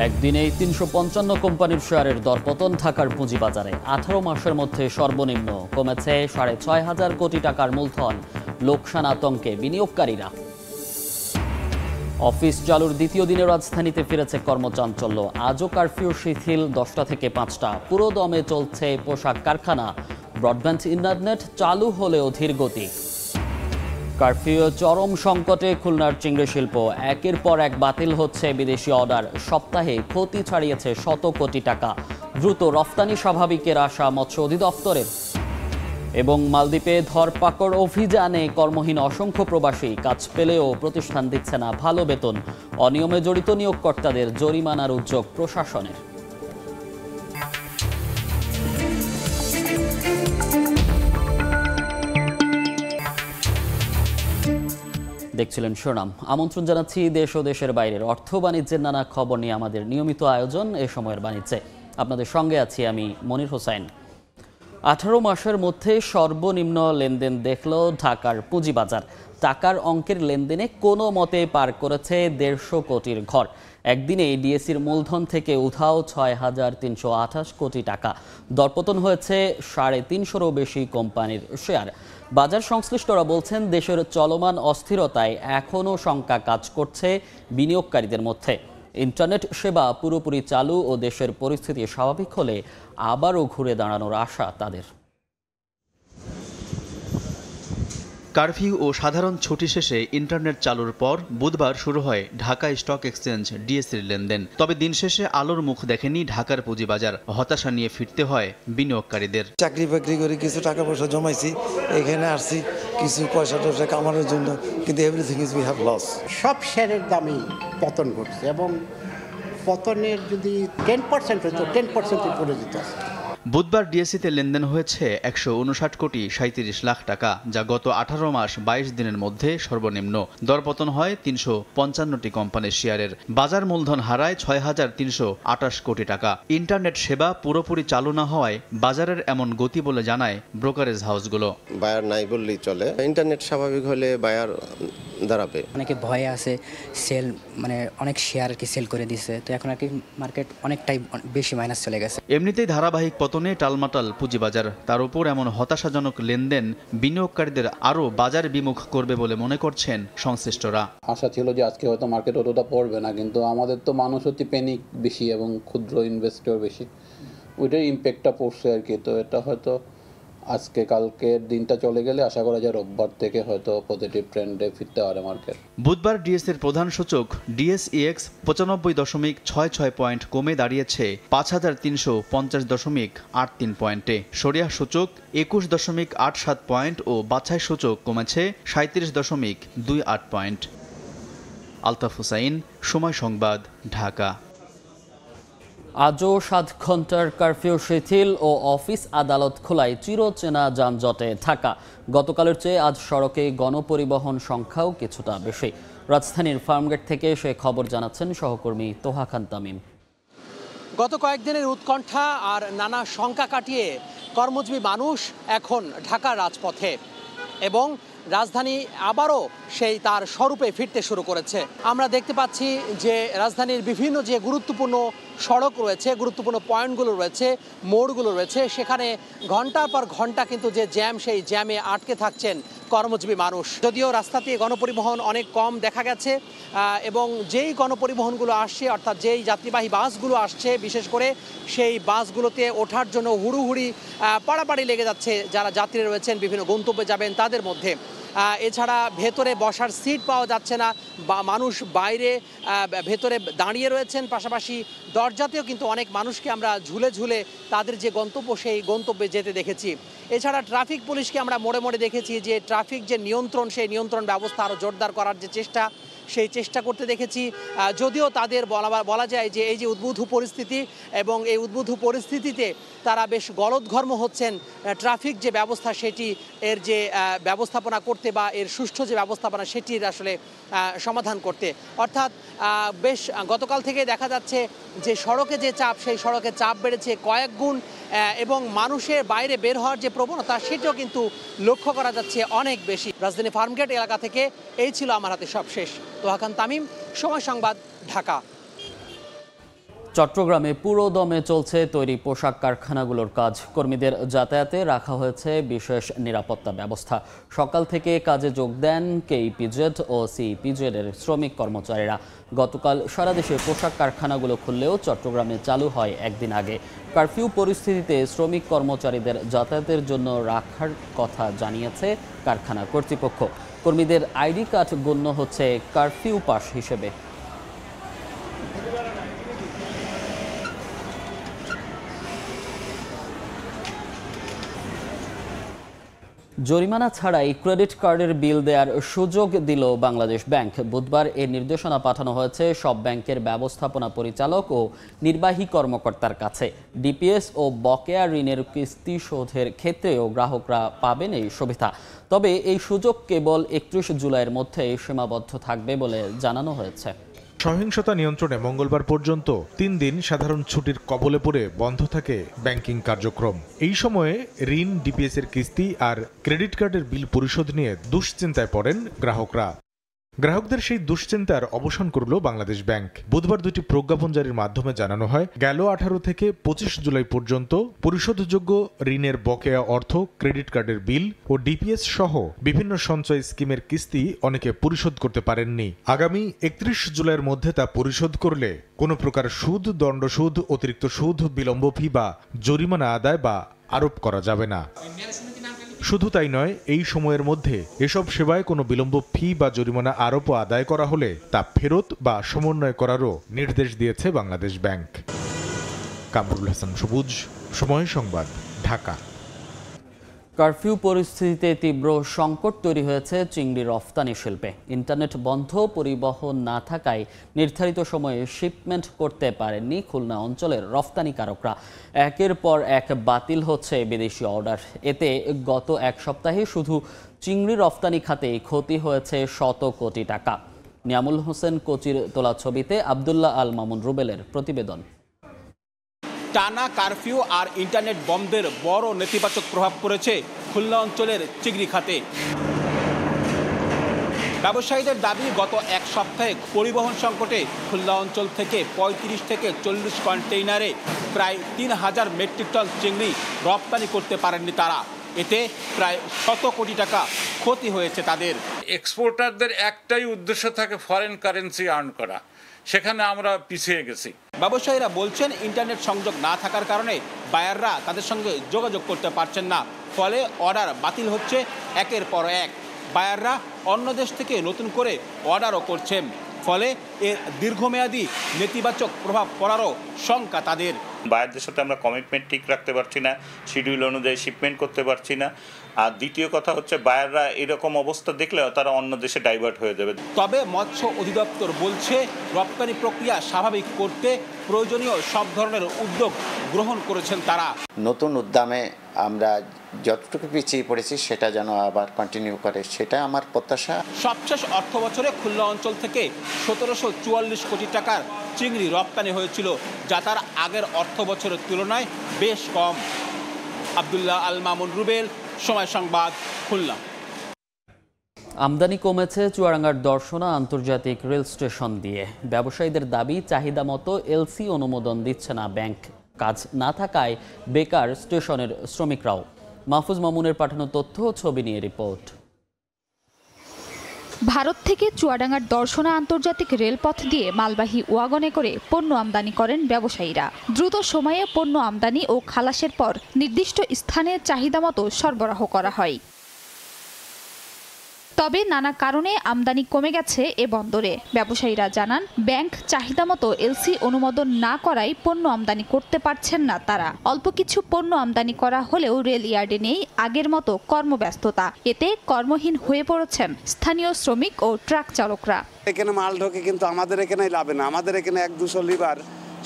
একদিনেই ৩৫৫ কোম্পানির শেয়ারের দরপতন ঢাকার পুঁজিবাজারে। ১৮ মাসের মধ্যে সর্বনিম্ন কমেছে ৬,৫০০ কোটি টাকার মূলধন। লোকসান আতঙ্কে বিনিয়োগকারীরা। অফিস চালুর দ্বিতীয় দিনে রাজধানীতে ফিরেছে কর্মচাঞ্চল্য। আজও কারফিউ শিথিল ১০টা থেকে ৫টা। পুরো দমে চলছে পোশাক কারখানা। ব্রডব্যান্ড ইন্টারনেট চালু হলেও ধীর গতি। কারফিউ চরম সংকটে খুলনার চিংড়ি শিল্প। একের পর এক বাতিল হচ্ছে বিদেশি অর্ডার। সপ্তাহে ক্ষতি ছাড়িয়েছে শত কোটি টাকা। দ্রুত রফতানি স্বাভাবিকের আশা মৎস্য অধিদপ্তরের। এবং মালদ্বীপে ধরপাকড় অভিযানে কর্মহীন অসংখ্য প্রবাসী। কাজ পেলেও প্রতিষ্ঠান দিচ্ছে না ভালো বেতন। অনিয়মে জড়িত নিয়োগকর্তাদের জরিমানার উদ্যোগ প্রশাসনের। দেখছিলেন শিরোনাম। আমন্ত্রণ জানাচ্ছি দেশ ও দেশের বাইরের অর্থ বাণিজ্যের নানা খবর নিয়ে আমাদের নিয়মিত আয়োজন এ সময়ের বাণিজ্যে। আপনাদের সঙ্গে আছি আমি মনির হোসেন। ১৮ মাসের মধ্যে সর্বনিম্ন লেনদেন দেখল ঢাকার পুঁজিবাজার। টাকার অঙ্কের লেনদেনে কোনো মতে পার করেছে ১৫০ কোটির ঘর। একদিনে ডিএসইর মূলধন থেকে উধাও ৬,৩২৮ কোটি টাকা। দরপতন হয়েছে ৩৫০'রও বেশি কোম্পানির শেয়ার। বাজার সংশ্লিষ্টরা বলছেন, দেশের চলমান অস্থিরতায় এখনও শঙ্কা কাজ করছে বিনিয়োগকারীদের মধ্যে। ইন্টারনেট সেবা পুরোপুরি চালু ও দেশের পরিস্থিতি স্বাভাবিক হলে আবারও ঘুরে দাঁড়ানোর আশা তাদের। কারফিউ ও সাধারণ ছুটি শেষে ইন্টারনেট চালুর পর বুধবার শুরু হয় ঢাকা স্টক এক্সচেঞ্জ ডিএসইর লেনদেন। তবে দিন শেষে আলোর মুখ দেখেনি ঢাকার পুঁজিবাজার। হতাশা নিয়ে ফিরতে হয় বিনিয়োগকারীদের। চাকরি বাকরি করে কিছু টাকা পয়সা জমাইছি, এখানে আসছি কিছু পয়সা টয়সা কামানোর জন্য, কিন্তু everything is we have loss. সব শেয়ারের দামই পতন ঘটছে এবং পতনের যদি 10% হতো 10% পড়ে যেত। বুধবার ডিএসইতে লেনদেন হয়েছে ১৫৯ কোটি ৩৭ লাখ টাকা, যা গত ১৮ মাস ২২ দিনের মধ্যে সর্বনিম্ন। দরপতন হয় ৩৫৫টি কোম্পানির শেয়ারের। বাজার মূলধন হারায় ৬,৩২৮ কোটি টাকা। ইন্টারনেট সেবা পুরোপুরি চালু না হওয়ায় বাজারের এমন গতি বলে জানায় ব্রোকারেজ হাউসগুলো। বায়ার নাই বললেই চলে। ইন্টারনেট স্বাভাবিক হলে বায়ার দাঁড়াবে। অনেকে ভয়ে আছে, সেল অনেক শেয়ার আর কি সেল করে দিছে, তো এখন আর কি মার্কেট অনেকটাই বেশি মাইনাস চলে গেছে। এমনিতেই ধারাবাহিক পতনে টালমাটাল পুঁজিবাজার, তার উপর এমন হতাশাজনক লেনদেন বিনিয়োগকারীদের আরও বাজার বিমুখ করবে বলে মনে করছেন সংশ্লিষ্টরা। আশা ছিল যে আজকে হয়তো মার্কেট অতটা পড়বে না, কিন্তু আমাদের তো মানুষ হচ্ছে প্যানিক বেশি এবং ক্ষুদ্র ইনভেস্টর বেশি, ওইটার ইম্প্যাক্টটা পড়ছে আর কি। তো এটা হয়তো আজকে কালকের দিনটা চলে গেলে আশা করা যায় রোববার থেকে হয়তো পজিটিভ ট্রেন্ডে ফিরতে পারে মার্কেট। বুধবার ডিএসইর প্রধান সূচক ডিএসইএক্স ৯৫.৬৬ পয়েন্ট কমে দাঁড়িয়েছে ৫,৩৫০.৮৩ পয়েন্টে। সরিয়াহ সূচক ২১.৮৭ পয়েন্ট ও বাছাই সূচক কমেছে ৩৭.২৮ পয়েন্ট। আলতাফ হুসাইন, সময় সংবাদ, ঢাকা। আজও ৭ ঘন্টার কারফিউ শিথিল ও অফিস আদালত খোলায় চিরচেনা যানজটে ঢাকা। গতকালের চেয়ে আজ সড়কে গণপরিবহন সংখ্যাও কিছুটা বেশি। রাজধানীর ফার্মগেট থেকে সে খবর জানাচ্ছেন সহকর্মী তোহা খান তামিম। গত কয়েকদিনের উৎকণ্ঠা আর নানা শঙ্কা কাটিয়ে কর্মজীবী মানুষ এখন ঢাকার রাজপথে এবং রাজধানী আবারও সেই তার স্বরূপে ফিরতে শুরু করেছে। আমরা দেখতে পাচ্ছি যে রাজধানীর বিভিন্ন যে গুরুত্বপূর্ণ সড়ক রয়েছে, গুরুত্বপূর্ণ পয়েন্টগুলো রয়েছে, মোড়গুলো রয়েছে, সেখানে ঘন্টার পর ঘন্টা কিন্তু যে জ্যাম, সেই জ্যামে আটকে থাকছেন কর্মজীবী মানুষ। যদিও রাস্তাতে গণপরিবহন অনেক কম দেখা গেছে এবং যেই গণপরিবহনগুলো আসছে, অর্থাৎ যেই যাত্রীবাহী বাসগুলো আসছে, বিশেষ করে সেই বাসগুলোতে ওঠার জন্য হুড়ুহুড়ি পাড়াপাড়ি লেগে যাচ্ছে যারা যাত্রী রয়েছেন বিভিন্ন গন্তব্যে যাবেন তাদের মধ্যে। এছাড়া ভেতরে বসার সিট পাওয়া যাচ্ছে না, বা মানুষ বাইরে ভেতরে দাঁড়িয়ে রয়েছেন, পাশাপাশি দরজাতেও কিন্তু অনেক মানুষকে আমরা ঝুলে ঝুলে তাদের যে গন্তব্য সেই গন্তব্যে যেতে দেখেছি। এছাড়া ট্রাফিক পুলিশকে আমরা মোড়ে মোড়ে দেখেছি যে ট্রাফিক যে নিয়ন্ত্রণ, সেই নিয়ন্ত্রণ ব্যবস্থা আরও জোরদার করার যে চেষ্টা, সেই চেষ্টা করতে দেখেছি। যদিও তাদের বলা যায় যে এই যে উদ্বুদ্ধ পরিস্থিতি এবং এই উদ্বুদ্ধ পরিস্থিতিতে তারা বেশ গলদঘর্ম হচ্ছেন ট্রাফিক যে ব্যবস্থা সেটি এর যে ব্যবস্থাপনা করতে বা এর সুষ্ঠু যে ব্যবস্থাপনা সেটির আসলে সমাধান করতে। অর্থাৎ বেশ গতকাল থেকে দেখা যাচ্ছে যে সড়কে যে চাপ, সেই সড়কে চাপ বেড়েছে কয়েক গুণ এবং মানুষের বাইরে বের হওয়ার যে প্রবণতা সেটাও কিন্তু লক্ষ্য করা যাচ্ছে অনেক বেশি। রাজধানী ফার্মগেট এলাকা থেকে এই ছিল আমার হাতে সব শেষ। তোহা খান তামিম, সময় সংবাদ, ঢাকা। চট্টগ্রামে পুরো দমে চলছে তৈরি পোশাক কারখানাগুলোর কাজ। কর্মীদের যাতায়াতে রাখা হয়েছে বিশেষ নিরাপত্তা ব্যবস্থা। সকাল থেকে কাজে যোগ দেন কেইপিজেড ও সিইপিজেড এর শ্রমিক কর্মচারীরা। গতকাল সারা দেশে পোশাক কারখানাগুলো খুললেও চট্টগ্রামে চালু হয় একদিন আগে। কারফিউ পরিস্থিতিতে শ্রমিক কর্মচারীদের যাতায়াতের জন্য রাখার কথা জানিয়েছে কারখানা কর্তৃপক্ষ। কর্মীদের আইডি কার্ড গণ্য হচ্ছে কারফিউ পাস হিসেবে। জরিমানা ছাড়াই ক্রেডিট কার্ডের বিল দেওয়ার সুযোগ দিল বাংলাদেশ ব্যাংক। বুধবার এর নির্দেশনা পাঠানো হয়েছে সব ব্যাংকের ব্যবস্থাপনা পরিচালক ও নির্বাহী কর্মকর্তার কাছে। ডিপিএস ও বকেয়া ঋণের কিস্তি শোধের ক্ষেত্রেও গ্রাহকরা পাবেন এই সুবিধা। তবে এই সুযোগ কেবল 31 জুলাইয়ের মধ্যেই সীমাবদ্ধ থাকবে বলে জানানো হয়েছে। সহিংসতা নিয়ন্ত্রণে মঙ্গলবার পর্যন্ত 3 দিন সাধারণ ছুটির কবলে পড়ে বন্ধ থাকে ব্যাংকিং কার্যক্রম। এই সময়ে ঋণ, ডিপিএস এর কিস্তি আর ক্রেডিট কার্ডের বিল পরিশোধ নিয়ে দুশ্চিন্তায় পড়েন গ্রাহকরা। গ্রাহকদের সেই দুশ্চিন্তার অবসান করল বাংলাদেশ ব্যাংক। বুধবার 2টি প্রজ্ঞাপন জারির মাধ্যমে জানানো হয়, গেল 18 থেকে 25 জুলাই পর্যন্ত পরিশোধযোগ্য ঋণের বকেয়া অর্থ, ক্রেডিট কার্ডের বিল ও ডিপিএস সহ বিভিন্ন সঞ্চয় স্কিমের কিস্তি অনেকে পরিশোধ করতে পারেননি। আগামী 31 জুলাইয়ের মধ্যে তা পরিশোধ করলে কোনো প্রকার সুদ, দণ্ডসুদ, অতিরিক্ত সুদ, বিলম্ব ফি বা জরিমানা আদায় বা আরোপ করা যাবে না। শুধু তাই নয়, এই সময়ের মধ্যে এসব সেবায় কোনো বিলম্ব ফি বা জরিমানা আরোপ আদায় করা হলে তা ফেরত বা সমন্বয় করারও নির্দেশ দিয়েছে বাংলাদেশ ব্যাংক। কামরুল হাসান সবুজ, সময় সংবাদ, ঢাকা। কারফিউ পরিস্থিতিতে তীব্র সংকট তৈরি হয়েছে চিংড়ি রফতানি শিল্পে। ইন্টারনেট বন্ধ, পরিবহন না থাকায় নির্ধারিত সময়ে শিপমেন্ট করতে পারেননি খুলনা অঞ্চলের রফতানিকারকরা। একের পর এক বাতিল হচ্ছে বিদেশি অর্ডার। এতে গত এক সপ্তাহে শুধু চিংড়ি রফতানি খাতে ক্ষতি হয়েছে শত কোটি টাকা। নিয়ামুল হোসেন কোচির তোলা ছবিতে আবদুল্লাহ আল মামুন রুবেলের প্রতিবেদন। টানা কারফিউ আর ইন্টারনেট বন্ধের বড় নেতিবাচক প্রভাব পড়েছে খুলনা অঞ্চলের চিংড়ি খাতে। ব্যবসায়ীদের দাবি, গত এক সপ্তাহে পরিবহন সংকটে খুলনা অঞ্চল থেকে 35 থেকে 40 কন্টেইনারে প্রায় 3000 মেট্রিক টন চিংড়ি রপ্তানি করতে পারেননি তারা। এতে প্রায় 100 কোটি টাকা ক্ষতি হয়েছে তাদের। এক্সপোর্টারদের একটাই উদ্দেশ্য থাকে ফরেন কারেন্সি আর্ন করা, সেখানে আমরা পিছিয়ে গেছি। ব্যবসায়ীরা বলছেন, ইন্টারনেট সংযোগ না থাকার কারণে বায়াররা তাদের সঙ্গে যোগাযোগ করতে পারছেন না। ফলে অর্ডার বাতিল হচ্ছে একের পর এক। বায়াররা অন্য দেশ থেকে নতুন করে অর্ডারও করছেন। ফলে এর দীর্ঘমেয়াদী নেতিবাচক প্রভাব পড়ারও শঙ্কা তাদের। বায়ারদের সাথে আমরা কমিটমেন্ট ঠিক রাখতে পারছি না, শিডিউল অনুযায়ী শিপমেন্ট করতে পারছি না। আর দ্বিতীয় কথা হচ্ছে, বায়াররা এরকম অবস্থা দেখলেও তারা অন্য দেশে ডাইভার্ট হয়ে যাবে। তবে মৎস্য অধিদপ্তর বলছে, রপ্তানি প্রক্রিয়া স্বাভাবিক করতে প্রয়োজনীয় সব ধরনের উদ্যোগ গ্রহণ করেছেন তারা। নতুন উদ্যমে আমরা যতটুকু পিছিয়ে পড়েছি সেটা যেন আবার কন্টিনিউ করে, সেটা আমার প্রত্যাশা। সবশেষ অর্থ বছরে খুলনা অঞ্চল থেকে 1744 কোটি টাকার চিংড়ি রপ্তানি হয়েছিল, যা তার আগের অর্থ বছরের তুলনায় বেশ কম। আবদুল্লাহ আল মামুন রুবেল, সময় সংবাদ, খুলনা। আমদানি কমেছে চুয়াডাঙ্গার দর্শনা আন্তর্জাতিক রেল স্টেশন দিয়ে। ব্যবসায়ীদের দাবি, চাহিদা মতো এলসি অনুমোদন দিচ্ছে না ব্যাংক। কাজ না থাকায় বেকার স্টেশনের শ্রমিকরাও। মাহফুজ মামুনের পাঠানো তথ্য, ছবি নিয়ে রিপোর্ট। ভারত থেকে চুয়াডাঙ্গার দর্শনা আন্তর্জাতিক রেলপথ দিয়ে মালবাহী ওয়াগনে করে পণ্য আমদানি করেন ব্যবসায়ীরা। দ্রুত সময়ে পণ্য আমদানি ও খালাসের পর নির্দিষ্ট স্থানে চাহিদা মতো সরবরাহ করা হয়। তবে নানা কারণে আমদানি কমে গেছে এ বন্দরে। ব্যবসায়ীরা জানান, ব্যাংক চাহিদা মতো এলসি অনুমোদন না করায় পণ্য আমদানি করতে পারছেন না তারা। অল্প কিছু পণ্য আমদানি করা হলেও রেল ইয়ার্ডে নেই আগের মতো কর্মব্যস্ততা। এতে কর্মহীন হয়ে পড়েছেন স্থানীয় শ্রমিক ও ট্রাক চালকরা। এখানে মাল ঢোকে, কিন্তু আমাদের এখানে লাভে না। আমাদের এখানে 1-200 লিভার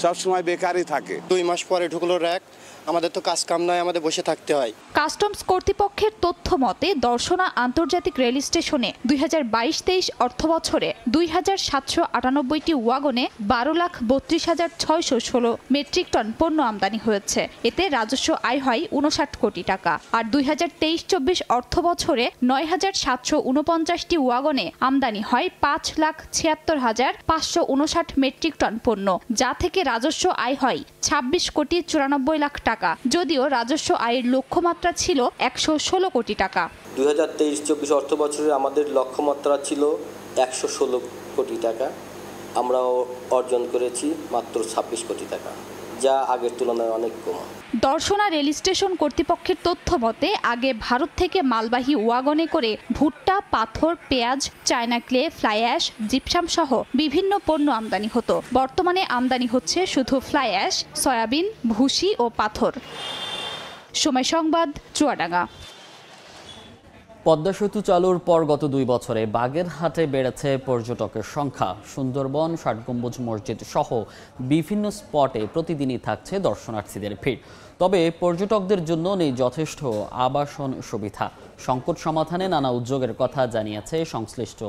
সবসময় বেকারই থাকে। 2 মাস পরে ঢুকলো র্যাক, আমাদের তো কাজ কাম নয়, আমাদের বসে থাকতে হয়। কাস্টমস কর্তৃপক্ষের তথ্য মতে দর্শনা আন্তর্জাতিক রেল স্টেশনে 2022-23 অর্থবছরে 2798টি ওয়াগনে 12,32,616 মেট্রিক টন পণ্য আমদানি হয়েছে। এতে রাজস্ব আয় হয় 59 কোটি টাকা। আর 2023-24 অর্থবছরে 9,749টি ওয়াগনে আমদানি হয় 5,76,559 মেট্রিক টন পণ্য, যা থেকে রাজস্ব আয় হয় 26,94,00,000 টাকা। যদিও রাজস্ব আয়ের লক্ষ্যমাত্রা ছিল 116 কোটি টাকা। 2023-24 অর্থ বছরে আমাদের লক্ষ্যমাত্রা ছিল 116 কোটি টাকা, আমরাও অর্জন করেছি মাত্র 26 কোটি টাকা, যা আগের তুলনায় অনেক কম। দর্শনা রেল স্টেশন কর্তৃপক্ষের তথ্য মতে আগে ভারত থেকে মালবাহী ওয়াগনে করে ভুট্টা, পাথর, পেঁয়াজ, China clay, fly ash, gypsum সহ বিভিন্ন পণ্য আমদানি হতো। বর্তমানে আমদানি হচ্ছে শুধু ফ্লাই অ্যাশ, সয়াবিন, ভুসি ও পাথর। সময় সংবাদ, চুয়াডাঙ্গা। পদ্মা সেতু চালুর পর গত 2 বছরে বাগেরহাটে বেড়েছে পর্যটকের সংখ্যা। সুন্দরবন, ষাট গম্বুজ মসজিদ সহ বিভিন্ন স্পটে প্রতিদিনই থাকছে দর্শনার্থীদের ভিড়। তবে পর্যটকদের জন্য নেই যথেষ্ট আবাসন সুবিধা। সংকট সমাধানে নানা উদ্যোগের কথা জানিয়েছে সংশ্লিষ্ট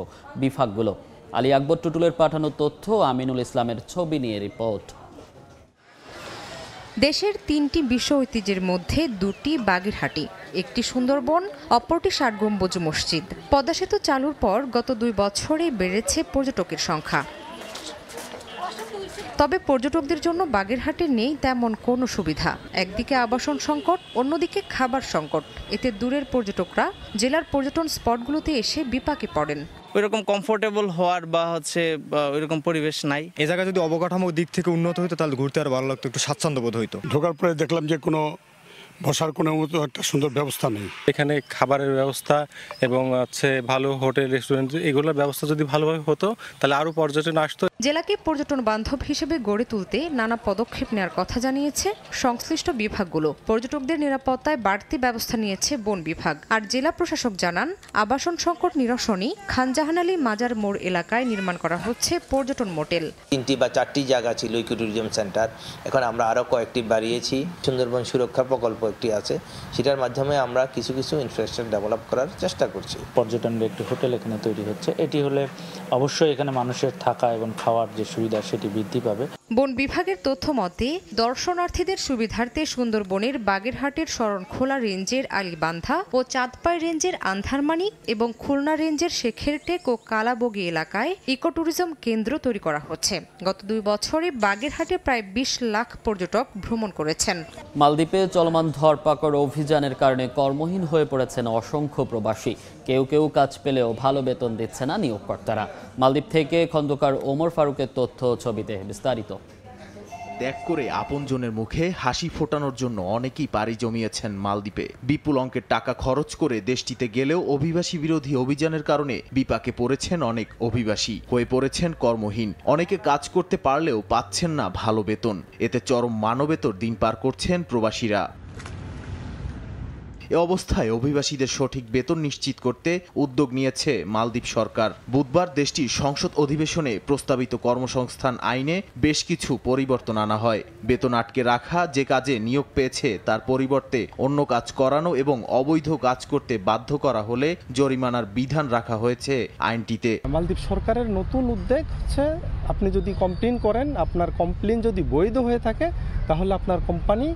বিভাগগুলো। আলী আকবর টুটুলের পাঠানো তথ্য, আমিনুল ইসলামের ছবি নিয়ে রিপোর্ট। দেশের 3টি বিশ্ব ঐতিহ্যের মধ্যে 2টি বাগেরহাটি, একটি সুন্দরবন, অপরটি ষাট গম্বুজ মসজিদ। পদ্মা সেতু চালুর পর গত 2 বছরে বেড়েছে পর্যটকের সংখ্যা। তবে পর্যটকদের জন্য বাগেরহাটে নেই তেমন কোনো সুবিধা। একদিকে আবাসন সংকট, অন্যদিকে খাবার সংকট। এতে দূরের পর্যটকরা জেলার পর্যটন স্পটগুলোতে এসে বিপাকে পড়েন। ওইরকম কমফোর্টেবল হওয়ার বা ওইরকম পরিবেশ নাই। এই জায়গায় যদি অবকাঠামোর দিক থেকে উন্নত হইতো তাহলে ঘুরতে আর ভালো লাগতো, একটু স্বাচ্ছন্দ্য বোধ হইতো। ঢোকার পরে দেখলাম যে কোনো বসার কোনো মতো একটা সুন্দর ব্যবস্থা নেই। এখানে খাবারের ব্যবস্থা এবং ভালো হোটেল, রেস্টুরেন্ট, এগুলোর ব্যবস্থা যদি ভালোভাবে হতো তাহলে আরও পর্যটন আসতো। জেলাকে পর্যটন বান্ধব হিসেবে গড়ে তুলতে নানা পদক্ষেপ নেওয়ার কথা জানিয়েছে সংশ্লিষ্ট বিভাগগুলো। পর্যটকদের নিরাপত্তায় বাড়তি ব্যবস্থা নিয়েছে বন বিভাগ। আর জেলা প্রশাসক জানান, আবাসন সংকট নিরসনই খানজাহান আলী মাজার মোড় এলাকায় নির্মাণ করা হচ্ছে পর্যটন মোটেল। 3টি বা 4টি জায়গা ছিল ইকো ট্যুরিজম সেন্টার, এখন আমরা আরও কয়েকটি বাড়িয়েছি। সুন্দরবন সুরক্ষা প্রকল্প একটি আছে, সেটার মাধ্যমে আমরা কিছু ইনফ্রাস্ট্রাকচার ডেভেলপ করার চেষ্টা করছি। পর্যটনের একটি হোটেল এখানে তৈরি হচ্ছে, এটি হলে অবশ্যই এখানে মানুষের থাকা এবং খাওয়ার যে সুবিধা সেটি বৃদ্ধি পাবে। বন বিভাগের তথ্য মতে দর্শনার্থীদের সুবিধার্থে সুন্দরবনের বাগেরহাটের শরণখোলা রেঞ্জের আলীবান্ধা ও চাঁদপাই রেঞ্জের আন্ধারমানিক এবং খুলনা রেঞ্জের শেখেরটেক ও কালাবগি এলাকায় ইকো ট্যুরিজম কেন্দ্র তৈরি করা হচ্ছে। গত 2 বছরে বাগেরহাটে প্রায় 20 লাখ পর্যটক ভ্রমণ করেছেন। মালদ্বীপে চলমান ধরপাকড় অভিযানের কারণে কর্মহীন হয়ে পড়েছেন অসংখ্য প্রবাসী। কেউ কাজ পেলেও ভালো বেতন দিচ্ছে না নিয়োগকর্তারা। মালদ্বীপ থেকে খন্দকার ওমর ফারুকের তথ্য, ছবিতে বিস্তারিত। ত্যাগ করে আপনজনের মুখে হাসি ফোটানোর জন্য অনেকেই পাড়ি জমিয়েছেন মালদ্বীপে। বিপুল অঙ্কের টাকা খরচ করে দেশটিতে গেলেও অভিবাসী বিরোধী অভিযানের কারণে বিপাকে পড়েছেন অনেক অভিবাসী, হয়ে পড়েছেন কর্মহীন। অনেকে কাজ করতে পারলেও পাচ্ছেন না ভালো বেতন। এতে চরম মানবেতর দিন পার করছেন প্রবাসীরা। এ অবস্থায় অভিবাসীদের সঠিক বেতন নিশ্চিত করতে উদ্যোগ নিয়েছে মালদ্বীপ সরকার। বুধবার দেশটির সংসদ অধিবেশনে প্রস্তাবিত কর্মসংস্থান আইনে বেশ কিছু পরিবর্তন আনা হয়। বেতন আটকে রাখা, যে কাজে নিয়োগ পেয়েছে তার পরিবর্তে অন্য কাজ করানো এবং অবৈধ কাজ করতে বাধ্য করা হলে জরিমানার বিধান রাখা হয়েছে আইনটিতে। মালদ্বীপ সরকারের নতুন উদ্যোগ হচ্ছে, আপনি যদি কমপ্লেন করেন, আপনার কমপ্লেন যদি বৈধ হয়ে থাকে তাহলে আপনার কোম্পানি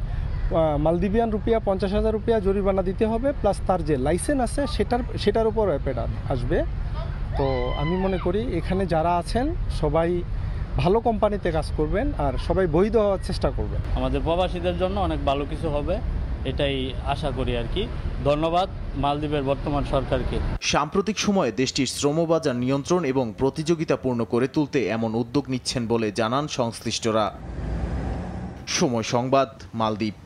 মালদ্বীপিয়ান রুপিয়া 50,000 রুপিয়া জরিমানা দিতে হবে, প্লাস তার যে লাইসেন্স আছে সেটার উপর অ্যাপেড আসবে। তো আমি মনে করি এখানে যারা আছেন সবাই ভালো কোম্পানিতে কাজ করবেন আর সবাই বৈধ হওয়ার চেষ্টা করবেন। আমাদের প্রবাসীদের জন্য অনেক ভালো কিছু হবে, এটাই আশা করি আর কি। ধন্যবাদ মালদ্বীপের বর্তমান সরকারকে। সাম্প্রতিক সময়ে দেশটির শ্রমবাজার নিয়ন্ত্রণ এবং প্রতিযোগিতাপূর্ণ করে তুলতে এমন উদ্যোগ নিচ্ছেন বলে জানান সংশ্লিষ্টরা। সময় সংবাদ, মালদ্বীপ।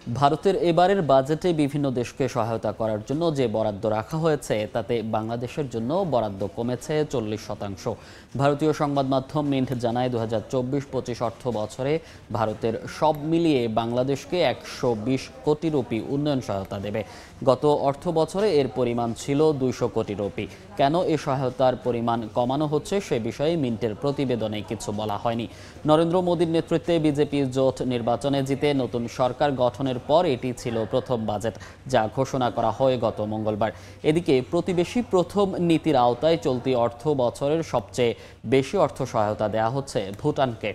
ভারতের এবারের বাজেটে বিভিন্ন দেশকে সহায়তা করার জন্য যে বরাদ্দ রাখা হয়েছে তাতে বাংলাদেশের জন্য বরাদ্দ কমেছে 40%। ভারতীয় সংবাদ মাধ্যম মিন্ট জানায় 2024-25 অর্থ বছরে ভারতের সব মিলিয়ে বাংলাদেশকে 120 কোটি রুপি উন্নয়ন সহায়তা দেবে। গত অর্থ বছরে এর পরিমাণ ছিল 200 কোটি রুপি। কেন এ সহায়তার পরিমাণ কমানো হচ্ছে সে বিষয়ে মিন্টের প্রতিবেদনে কিছু বলা হয়নি। নরেন্দ্র মোদীর নেতৃত্বে বিজেপি জোট নির্বাচনে জিতে নতুন সরকার গঠনের পর এটি ছিল প্রথম বাজেট, যা ঘোষণা করা হয় গত মঙ্গলবার। এদিকে প্রতিবেশী প্রথম নীতির আওতায় চলতি অর্থ বছরের সবচেয়ে বেশি অর্থ সহায়তা দেওয়া হচ্ছে ভুটানকে।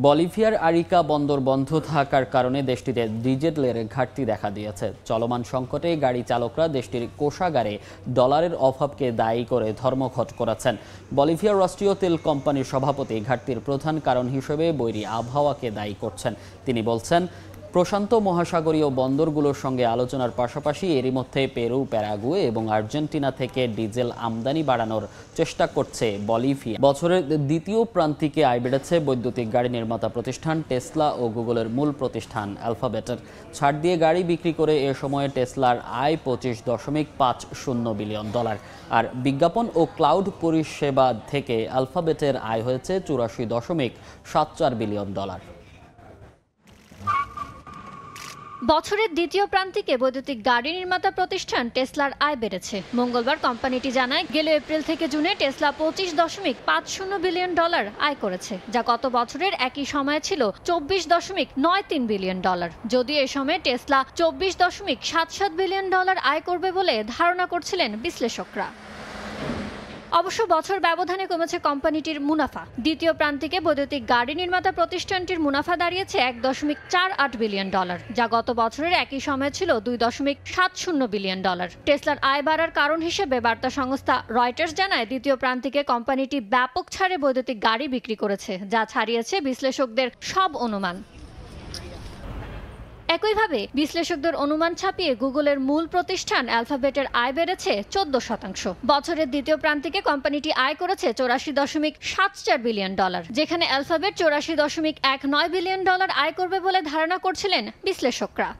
বলিভিয়ার আরিকা বন্দর বন্ধ থাকার কারণে দেশটিতে ডিজেলের ঘাটতি দেখা দিয়েছে। চলমান সংকটে গাড়ি চালকরা দেশটির কোষাগারে ডলারের অভাবকে দায়ী করে ধর্মঘট করেছেন। বলিভিয়ার রাষ্ট্রীয় তেল কোম্পানির সভাপতি ঘাটতির প্রধান কারণ হিসেবে বৈরী আবহাওয়াকে দায়ী করছেন। তিনি বলছেন, প্রশান্ত মহাসাগরীয় বন্দরগুলোর সঙ্গে আলোচনার পাশাপাশি এরই মধ্যে পেরু, প্যারাগুয়ে এবং আর্জেন্টিনা থেকে ডিজেল আমদানি বাড়ানোর চেষ্টা করছে বলিভিয়া। বছরের দ্বিতীয় প্রান্তিকে আয় বেড়েছে বৈদ্যুতিক গাড়ি নির্মাতা প্রতিষ্ঠান টেসলা ও গুগলের মূল প্রতিষ্ঠান অ্যালফাবেটের। ছাড় দিয়ে গাড়ি বিক্রি করে এ সময়ে টেসলার আয় $25.50 বিলিয়ন, আর বিজ্ঞাপন ও ক্লাউড পরিষেবা থেকে অ্যালফাবেটের আয় হয়েছে $84.74 বিলিয়ন। বছরের দ্বিতীয় প্রান্তিকে বৈদ্যুতিক গাড়ি নির্মাতা প্রতিষ্ঠান টেসলার আয় বেড়েছে। মঙ্গলবার কোম্পানিটি জানায়, গেল এপ্রিল থেকে জুনে টেসলা $25.50 বিলিয়ন আয় করেছে, যা গত বছরের একই সময়ে ছিল $24.93 বিলিয়ন। যদিও এ সময়ে টেসলা $24.77 বিলিয়ন আয় করবে বলে ধারণা করছিলেন বিশ্লেষকরা। অবশ্য বছর ব্যবধানে কমেছে কোম্পানিটির মুনাফা। দ্বিতীয় প্রান্তিকে বৈদ্যুতিক গাড়ি নির্মাতা প্রতিষ্ঠানটির মুনাফা দাঁড়িয়েছে $1.48 বিলিয়ন, যা গত বছরের একই সময়ে ছিল $2.70 বিলিয়ন। টেসলার আয় বাড়ার কারণ হিসেবে বার্তা সংস্থা রয়টার্স জানায়, দ্বিতীয় প্রান্তিকে কোম্পানিটি ব্যাপক ছাড়ে বৈদ্যুতিক গাড়ি বিক্রি করেছে, যা ছাড়িয়েছে বিশ্লেষকদের সব অনুমান। একইভাবে বিশ্লেষকদের অনুমান ছাপিয়ে গুগলের মূল প্রতিষ্ঠান অ্যালফাবেটের আয় বেড়েছে 14%। বছরের দ্বিতীয় প্রান্তিকে কোম্পানিটি আয় করেছে $84.74 বিলিয়ন, যেখানে অ্যালফাবেট $84.19 বিলিয়ন আয় করবে বলে ধারণা করছিলেন বিশ্লেষকরা।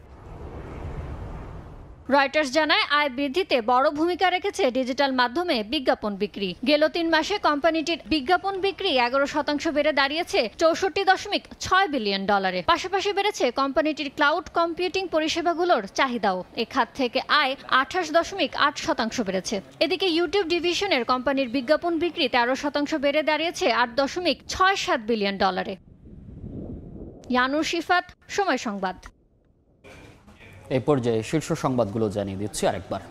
রয়টার্স জানায়, আয় বৃদ্ধিতে বড় ভূমিকা রেখেছে ডিজিটাল মাধ্যমে বিজ্ঞাপন বিক্রি। গেল 3 মাসে কোম্পানিটির বিজ্ঞাপন বিক্রি 11% বেড়ে দাঁড়িয়েছে $64.6 বিলিয়ন। পাশাপাশি বেড়েছে কোম্পানিটির ক্লাউড কম্পিউটিং পরিষেবাগুলোর চাহিদাও। এ খাত থেকে আয় 28.8% বেড়েছে। এদিকে ইউটিউব ডিভিশনের কোম্পানির বিজ্ঞাপন বিক্রি 13% বেড়ে দাঁড়িয়েছে $8.67 বিলিয়ন। ইয়ানুর শিফাত, সময় সংবাদ। এই পর্যায়ে শীর্ষ সংবাদগুলো জানিয়ে দিচ্ছি আরেকবার।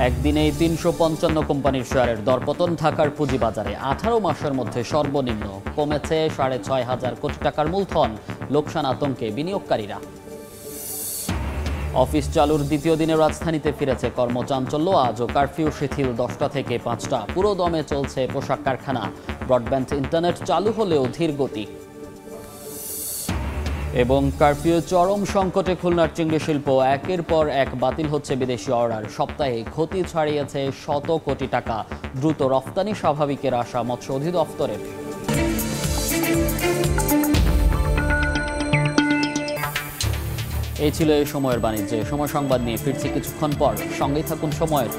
একদিনেই 355 কোম্পানির শেয়ারের দরপতন। ঢাকার পুঁজিবাজারে 18 মাসের মধ্যে সর্বনিম্ন। কমেছে 6,500 কোটি টাকার মূলধন। লোকসান আতঙ্কে বিনিয়োগকারীরা। অফিস চালুর দ্বিতীয় দিনে রাজধানীতে ফিরেছে কর্মচাঞ্চল্য। আজও কারফিউ শিথিল 10টা থেকে 5টা। পুরো দমে চলছে পোশাক কারখানা। ব্রডব্যান্ড ইন্টারনেট চালু হলেও ধীর গতি। এবং কারফিউ চরম সংকটে খুলনার চিংড়ি শিল্প। একের পর এক বাতিল হচ্ছে বিদেশি অর্ডার। সপ্তাহে ক্ষতি ছাড়িয়েছে 100 কোটি টাকা। দ্রুত রফতানি স্বাভাবিকের আশা মৎস্য অধিদপ্তরের। এই ছিল এই সময়ের বাণিজ্যে। সময় সংবাদ নিয়ে ফিরছি কিছুক্ষণ পর। সঙ্গেই থাকুন সময়ের।